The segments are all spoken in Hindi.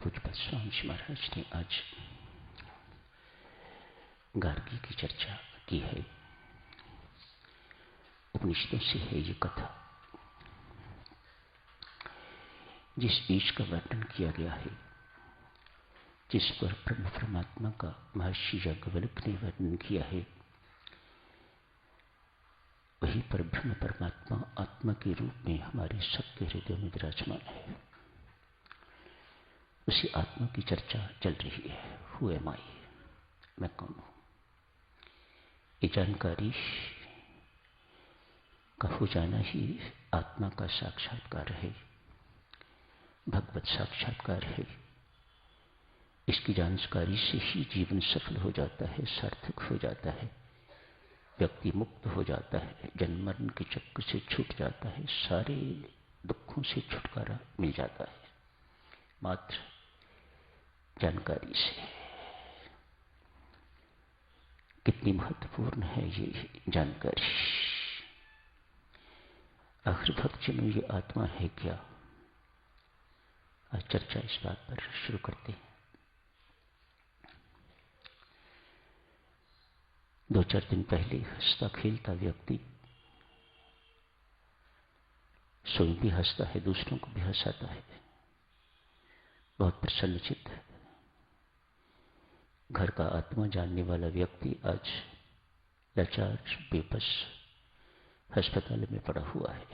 पूज्यपाद स्वामी जी महाराज ने आज गार्गी की चर्चा की है। उपनिषदों से है ये कथा। जिस ईश का वर्णन किया गया है, जिस पर ब्रह्म परमात्मा का महर्षि याज्ञवल्क्य ने वर्णन किया है, वही पर ब्रह्म परमात्मा आत्मा के रूप में हमारे सबके हृदय में विराजमान है। उसी आत्मा की चर्चा चल रही है। हु एम आई, मैं कौन हूं? ये जानकारी का हो जाना ही आत्मा का साक्षात्कार है, भगवत साक्षात्कार है। इसकी जानकारी से ही जीवन सफल हो जाता है, सार्थक हो जाता है, व्यक्ति मुक्त हो जाता है, जन्म मरण के चक्र से छूट जाता है, सारे दुखों से छुटकारा मिल जाता है मात्र जानकारी से। कितनी महत्वपूर्ण है ये जानकारी। आखिर भक्तजनों, ये आत्मा है क्या? आज चर्चा इस बात पर शुरू करते हैं। 2-4 दिन पहले हंसता खेलता व्यक्ति स्वयं भी हंसता है, दूसरों को भी हंसाता है, बहुत प्रसन्नचित्त है। घर का आत्मा जानने वाला व्यक्ति आज लाचार बेबस अस्पताल में पड़ा हुआ है।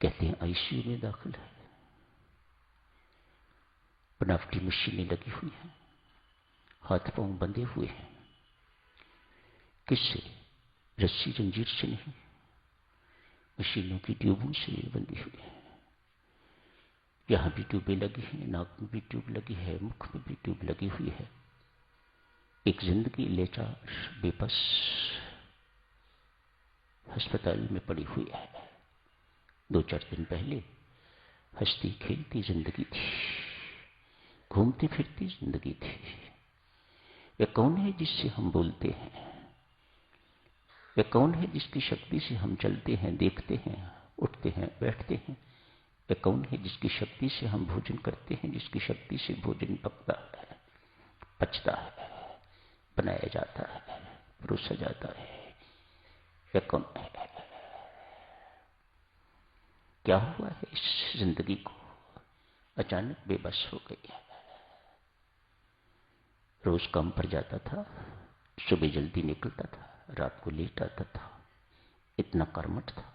कहते हैं आईसीयू में दाखिल है, बनावटी मशीनें लगी हुई हैं, हाथ पांव बंधे हुए हैं। किससे? रस्सी जंजीर से नहीं, मशीनों की ट्यूबों से बंधी हुई है। यहां भी ट्यूबें लगी हैं, नाक में भी ट्यूब लगी है, मुख में भी ट्यूब लगी हुई है। एक जिंदगी लाचार बेबस अस्पताल में पड़ी हुई है। 2-4 दिन पहले हंसती खेलती जिंदगी थी, घूमती फिरती जिंदगी थी। वह कौन है जिससे हम बोलते हैं? वह कौन है जिसकी शक्ति से हम चलते हैं, देखते हैं, उठते हैं, बैठते हैं? वह कौन है जिसकी शक्ति से हम भोजन करते हैं, जिसकी शक्ति से भोजन पकता है, पचता है, बनाया जाता है, परोसा जाता है? वह कौन है? क्या हुआ है इस जिंदगी को? अचानक बेबस हो गई है। रोज काम पर जाता था, सुबह जल्दी निकलता था, रात को लेट आता था, इतना कर्मठ था,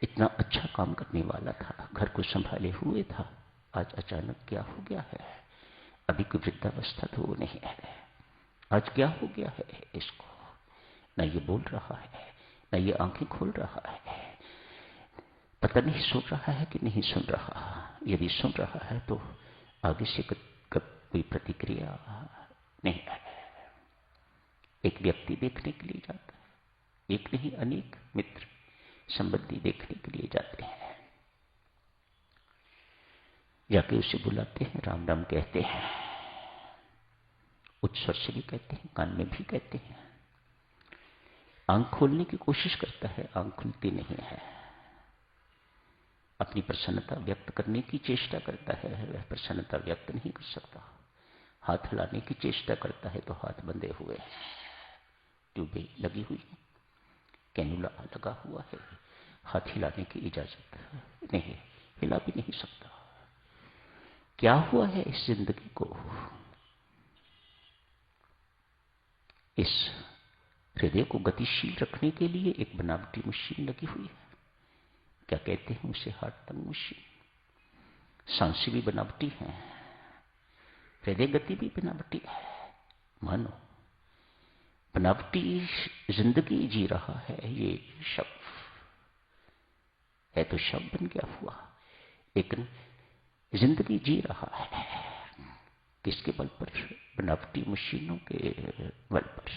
इतना अच्छा काम करने वाला था, घर को संभाले हुए था। आज अचानक क्या हो गया है? अभी कोई वृद्धावस्था तो वो नहीं है। आज क्या हो गया है इसको? न ये बोल रहा है, न ये आंखें खोल रहा है, पता नहीं सुन रहा है कि नहीं सुन रहा। यदि सुन रहा है तो आगे से कोई प्रतिक्रिया नहीं है। एक व्यक्ति देखने के लिए जाता है, एक नहीं अनेक मित्र संबंधी देखने के लिए जाते हैं। जाके उसे बुलाते हैं, राम राम कहते हैं, उच्च स्वर से भी कहते हैं, कान में भी कहते हैं। आंख खोलने की कोशिश करता है, आंख खुलती नहीं है। अपनी प्रसन्नता व्यक्त करने की चेष्टा करता है, वह प्रसन्नता व्यक्त नहीं कर सकता। हाथ हिलाने की चेष्टा करता है तो हाथ बंधे हुए हैं, ट्यूबें लगी हुई हैं, कैनुला लगा हुआ है, हाथ हिलाने की इजाजत नहीं, हिला भी नहीं सकता। क्या हुआ है इस जिंदगी को? इस हृदय को गतिशील रखने के लिए एक बनावटी मशीन लगी हुई है। क्या कहते हैं उसे? हार्ट टंग मशीन। सांसें भी बनावटी है, हृदय गति भी बनावटी है। मानो बनावटी जिंदगी जी रहा है ये शव है, तो शव बन गया हुआ, लेकिन जिंदगी जी रहा है। किसके बल पर? बनावटी मशीनों के बल पर।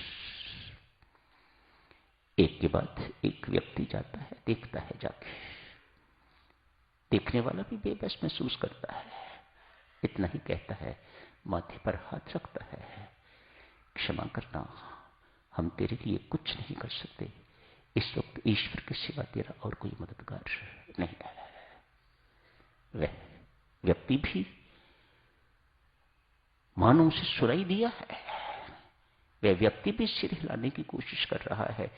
एक के बाद एक व्यक्ति जाता है, देखता है, जाके देखने वाला भी बेबस महसूस करता है, इतना ही कहता है, माथे पर हाथ रखता है, क्षमा करना, हम तेरे लिए कुछ नहीं कर सकते। इस वक्त ईश्वर के सिवा तेरा और कोई मददगार नहीं है। व्यक्ति भी मानो उसे सुराई दिया है, वह व्यक्ति भी सिर हिलाने की कोशिश कर रहा है।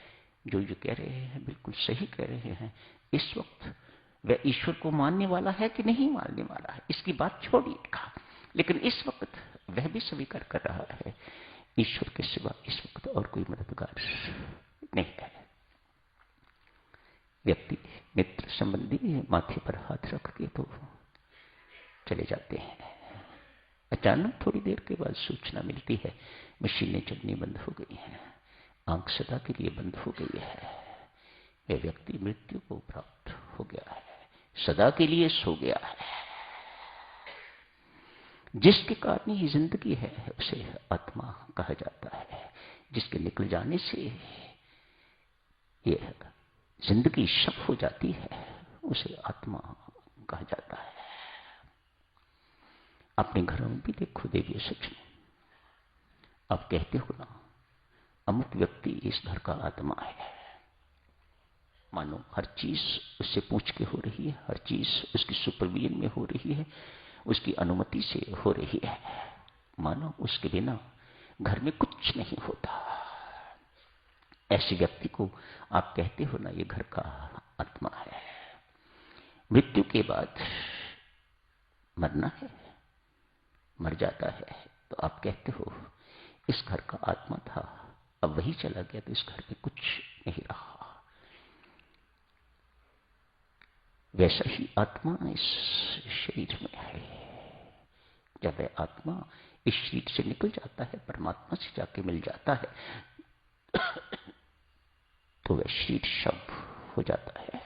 जो कह रहे हैं बिल्कुल सही कह रहे हैं। इस वक्त वह ईश्वर को मानने वाला है कि नहीं मानने वाला है, इसकी बात छोड़िएगा, लेकिन इस वक्त वह भी स्वीकार कर रहा है ईश्वर के सिवा इस वक्त और कोई मददगार नहीं है। व्यक्ति मित्र संबंधी माथे पर हाथ रख के तो चले जाते हैं। अचानक थोड़ी देर के बाद सूचना मिलती है मशीनें चलनी बंद हो गई हैं, आंख सदा के लिए बंद हो गई है। वह व्यक्ति मृत्यु को प्राप्त हो गया है, सदा के लिए सो गया है। जिसके कारण ये जिंदगी है उसे आत्मा कहा जाता है। जिसके निकल जाने से ये जिंदगी शब हो जाती है उसे आत्मा कहा जाता है। अपने घरों में भी देखो देवी सच में, आप कहते हो ना अमुक व्यक्ति इस घर का आत्मा है, मानो हर चीज उससे पूछ के हो रही है, हर चीज उसकी सुपरविजन में हो रही है, उसकी अनुमति से हो रही है, मानो उसके बिना घर में कुछ नहीं होता। ऐसे व्यक्ति को आप कहते हो ना ये घर का आत्मा है। मृत्यु के बाद मरना है, मर जाता है तो आप कहते हो इस घर का आत्मा था, अब वही चला गया तो इस घर में कुछ नहीं रहा। वैसा ही आत्मा इस शरीर में है। जब वह आत्मा इस शरीर से निकल जाता है, परमात्मा से जाके मिल जाता है, तो वह शरीर शव हो जाता है।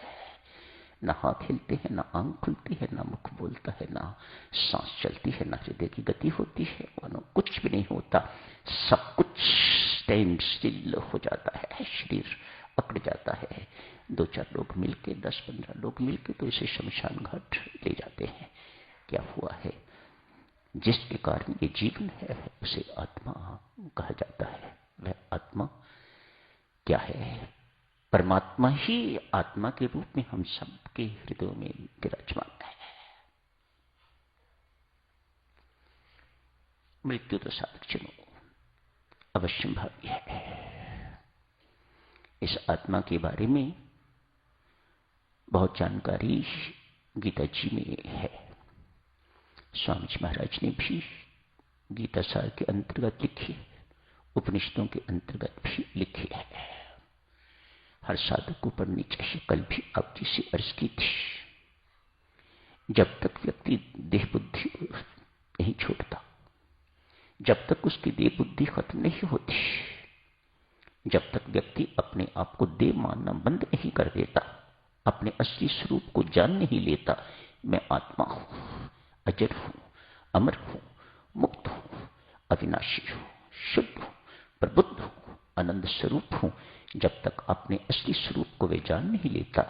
ना हाथ हिलते हैं, ना आंख खुलती है, ना मुख बोलता है, ना सांस चलती है, ना हृदय की गति होती है, मानो कुछ भी नहीं होता। सब कुछ स्टैंड स्टिल हो जाता है, शरीर अकड़ जाता है। 2-4 लोग मिलके, 10-15 लोग मिलके तो इसे शमशान घाट ले जाते हैं। क्या हुआ है? जिसके कारण ये जीवन है उसे आत्मा कहा जाता है। वह आत्मा क्या है? परमात्मा ही आत्मा के रूप में हम सबके हृदयों में विराजमान है। मृत्यु तो साधक अवश्य भावी है। इस आत्मा के बारे में बहुत जानकारी गीता जी में है। स्वामी जी महाराज ने भी गीता सार के अंतर्गत लिखी, उपनिषदों के अंतर्गत भी लिखी है। हर साधक को पढ़नी चाहिए। कल भी आप जी से अर्ज की थी, जब तक व्यक्ति देह बुद्धि नहीं छोड़ता, जब तक उसकी देह बुद्धि खत्म नहीं होती, जब तक व्यक्ति अपने आप को देह मानना बंद नहीं कर देता, अपने असली स्वरूप को जान नहीं लेता, मैं आत्मा हूं, अजर हूं, अमर हूं, मुक्त हूं, अविनाशी हूं, शुद्ध हूं, प्रबुद्ध हूं, आनंद स्वरूप हूं, जब तक अपने असली स्वरूप को वे जान नहीं लेता,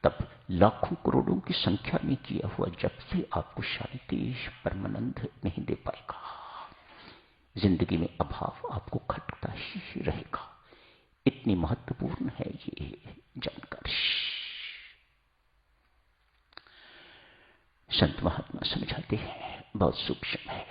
तब लाखों करोड़ों की संख्या में किया हुआ जब से आपको शांति परमानंद नहीं दे पाएगा। जिंदगी में अभाव आपको खटकता ही रहेगा। इतनी महत्वपूर्ण है ये जानकारी। संत महात्मा समझाते हैं, बहुत सूक्ष्म है।